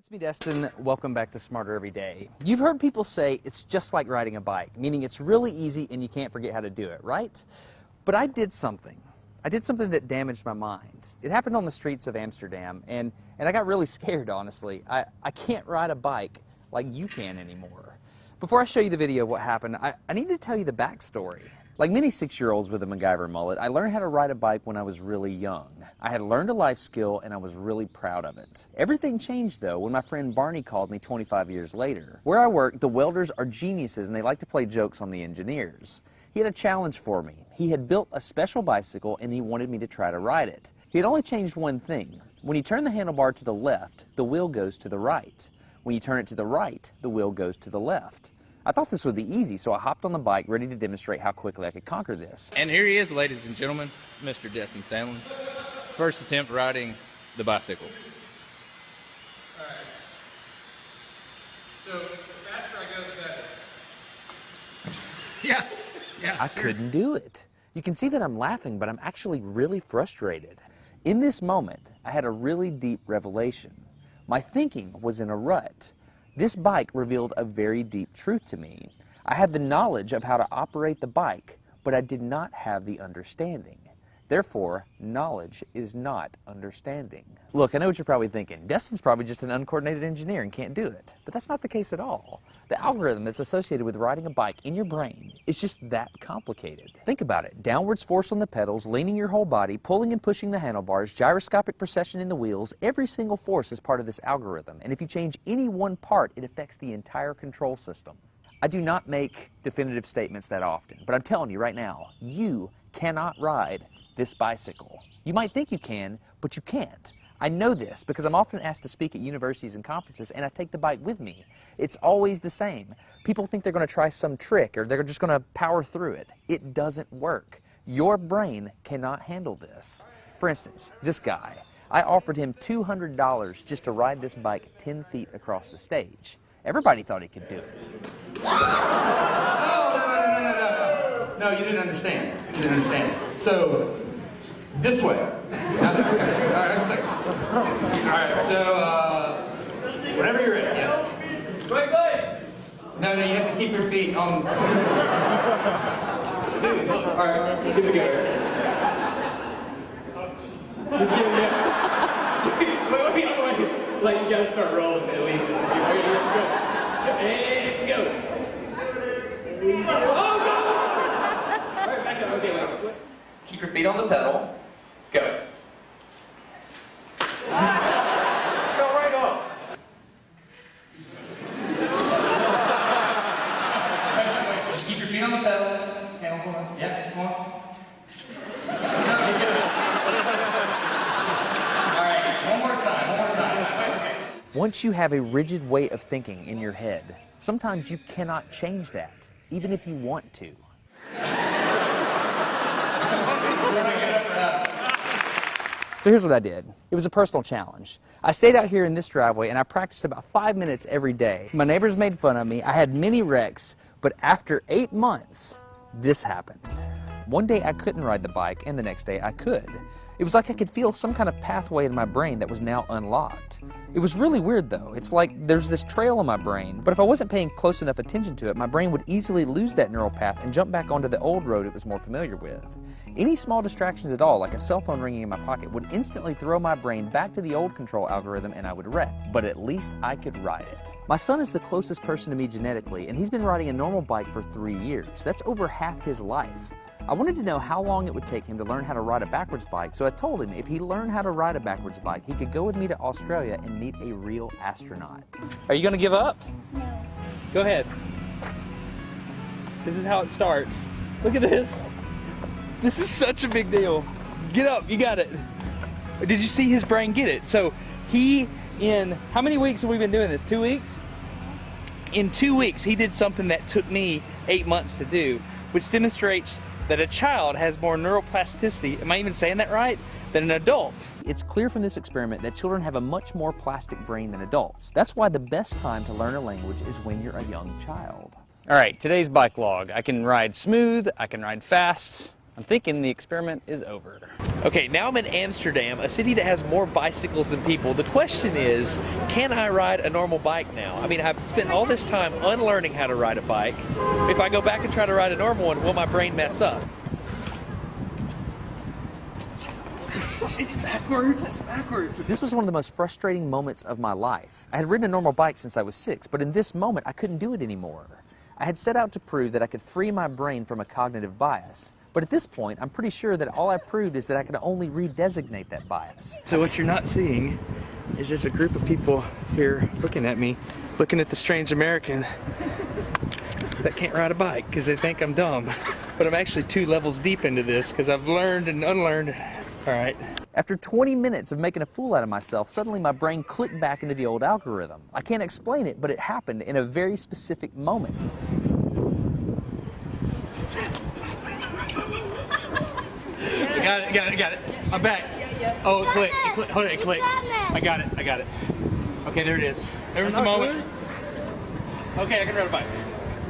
It's me, Destin. Welcome back to Smarter Every Day. You've heard people say it's just like riding a bike, meaning it's really easy and you can't forget how to do it, right? But I did something. I did something that damaged my mind. It happened on the streets of Amsterdam, and I got really scared, honestly. I can't ride a bike like you can anymore. Before I show you the video of what happened, I need to tell you the backstory. Like many 6-year-olds with a MacGyver mullet, I learned how to ride a bike when I was really young. I had learned a life skill and I was really proud of it. Everything changed though when my friend Barney called me 25 years later. Where I work, the welders are geniuses and they like to play jokes on the engineers. He had a challenge for me. He had built a special bicycle and he wanted me to try to ride it. He had only changed one thing. When you turn the handlebar to the left, the wheel goes to the right. When you turn it to the right, the wheel goes to the left. I thought this would be easy, so I hopped on the bike ready to demonstrate how quickly I could conquer this. And here he is, ladies and gentlemen, Mr. Destin Sandlin. First attempt riding the bicycle. All right. So the faster I go, the better. Yeah. I couldn't do it. You can see that I'm laughing, but I'm actually really frustrated. In this moment, I had a really deep revelation. My thinking was in a rut. This bike revealed a very deep truth to me. I had the knowledge of how to operate the bike, but I did not have the understanding. Therefore, knowledge is not understanding. Look, I know what you're probably thinking. Destin's probably just an uncoordinated engineer and can't do it. But that's not the case at all. The algorithm that's associated with riding a bike in your brain is just that complicated. Think about it. Downwards force on the pedals, leaning your whole body, pulling and pushing the handlebars, gyroscopic precession in the wheels. Every single force is part of this algorithm. And if you change any one part, it affects the entire control system. I do not make definitive statements that often, but I'm telling you right now, you cannot ride this bicycle. You might think you can, but you can't. I know this because I'm often asked to speak at universities and conferences and I take the bike with me. It's always the same. People think they're going to try some trick or they're just going to power through it. It doesn't work. Your brain cannot handle this. For instance, this guy, I offered him $200 just to ride this bike 10 feet across the stage. Everybody thought he could do it. No, you didn't understand. You didn't understand. So, this way. All right, a second. All right, so, whenever you're ready, yeah. Wait. No, you have to keep your feet on. Dude, all right, here we go. Wait. Like, you gotta start rolling at least. Go. And go. Oh, no! All right, back up. Okay, wait. Keep your feet on the pedal. Go. Go right off. Just keep your feet on the pedals. Handles on. Yeah, come on. All right, one more time. Once you have a rigid way of thinking in your head, sometimes you cannot change that, even if you want to. So here's what I did. It was a personal challenge. I stayed out here in this driveway and I practiced about 5 minutes every day. My neighbors made fun of me. I had many wrecks, but after 8 months, this happened. One day I couldn't ride the bike and the next day I could. It was like I could feel some kind of pathway in my brain that was now unlocked. It was really weird though. It's like there's this trail in my brain, but if I wasn't paying close enough attention to it, my brain would easily lose that neural path and jump back onto the old road it was more familiar with. Any small distractions at all, like a cell phone ringing in my pocket, would instantly throw my brain back to the old control algorithm and I would wreck. But at least I could ride it. My son is the closest person to me genetically, and he's been riding a normal bike for 3 years. That's over half his life. I wanted to know how long it would take him to learn how to ride a backwards bike, so I told him if he learned how to ride a backwards bike, he could go with me to Australia and meet a real astronaut. Are you going to give up? No. Go ahead. This is how it starts. Look at this. This is such a big deal. Get up, you got it. Did you see his brain get it? So in how many weeks have we been doing this? 2 weeks? In 2 weeks, he did something that took me 8 months to do, which demonstrates that a child has more neuroplasticity, am I even saying that right, than an adult. It's clear from this experiment that children have a much more plastic brain than adults. That's why the best time to learn a language is when you're a young child. All right, today's bike log. I can ride smooth, I can ride fast, I'm thinking the experiment is over. Okay, now I'm in Amsterdam, a city that has more bicycles than people. The question is, can I ride a normal bike now? I mean, I've spent all this time unlearning how to ride a bike. If I go back and try to ride a normal one, will my brain mess up? It's backwards, it's backwards. This was one of the most frustrating moments of my life. I had ridden a normal bike since I was 6, but in this moment, I couldn't do it anymore. I had set out to prove that I could free my brain from a cognitive bias. But at this point, I'm pretty sure that all I proved is that I could only redesignate that bias. So what you're not seeing is just a group of people here looking at me, looking at the strange American that can't ride a bike because they think I'm dumb. But I'm actually 2 levels deep into this because I've learned and unlearned. All right. After 20 minutes of making a fool out of myself, suddenly my brain clicked back into the old algorithm. I can't explain it, but it happened in a very specific moment. Got it. I'm back. Oh, it clicked. Hold it, it clicked. I got it. Okay, there it is. There was the moment. Okay, I can ride a bike.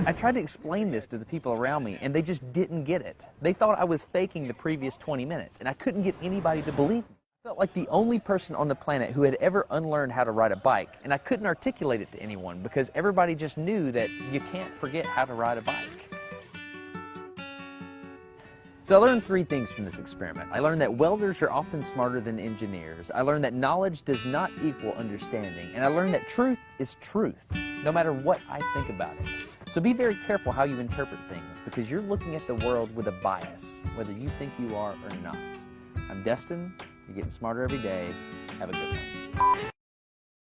I tried to explain this to the people around me, and they just didn't get it. They thought I was faking the previous 20 minutes, and I couldn't get anybody to believe me. I felt like the only person on the planet who had ever unlearned how to ride a bike, and I couldn't articulate it to anyone because everybody just knew that you can't forget how to ride a bike. So I learned 3 things from this experiment. I learned that welders are often smarter than engineers. I learned that knowledge does not equal understanding. And I learned that truth is truth, no matter what I think about it. So be very careful how you interpret things, because you're looking at the world with a bias, whether you think you are or not. I'm Destin. You're getting smarter every day. Have a good one.